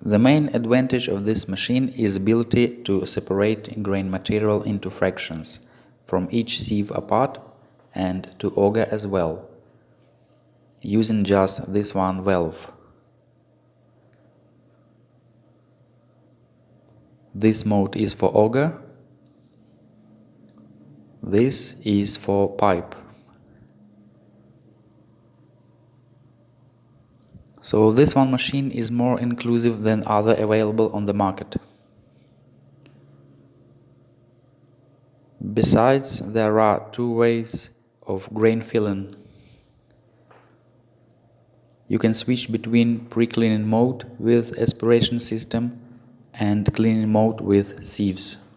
The main advantage of this machine is ability to separate grain material into fractions from each sieve apart and to auger as well, using just this one valve. This mode is for auger, this is for pipe. So this one machine is more inclusive than other available on the market. Besides, there are two ways of grain filling. You can switch between pre-cleaning mode with aspiration system and cleaning mode with sieves.